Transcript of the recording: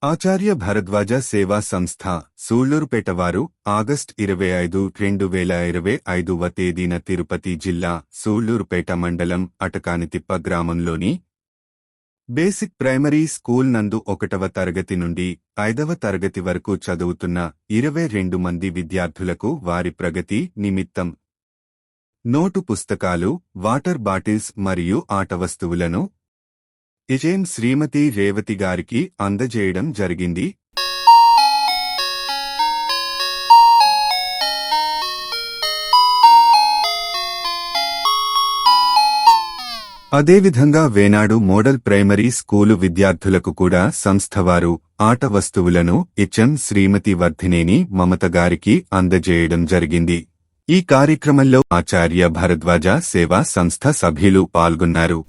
ఆచార్య భరద్వాజ సేవా సంస్థ సూళ్లూరుపేట వారు ఆగస్టు 25, 2025వ తేదీన తిరుపతి జిల్లా సూళ్లూరుపేట మండలం అటకానితిప్ప గ్రామంలోని బేసిక్ ప్రైమరీ స్కూల్ నందు 1వ తరగతి నుండి 5వ తరగతి వరకు చదువుతున్న 22 మంది విద్యార్థులకు వారి ప్రగతి నిమిత్తం నోటు పుస్తకాలు, వాటర్ బాటిల్స్ మరియు ఆట వస్తువులను ఇజేం శ్రీమతి రేవతి గారికి అందజేయడం జరిగింది. అదేవిధంగా వేనాడు మోడల్ ప్రైమరీ స్కూలు విద్యార్థులకు కూడా సంస్థవారు ఆట వస్తువులను ఇచ్చెం శ్రీమతి వర్ధినేని మమత గారికి అందజేయడం జరిగింది. ఈ కార్యక్రమంలో ఆచార్య భరద్వాజ సేవా సంస్థ సభ్యులు పాల్గొన్నారు.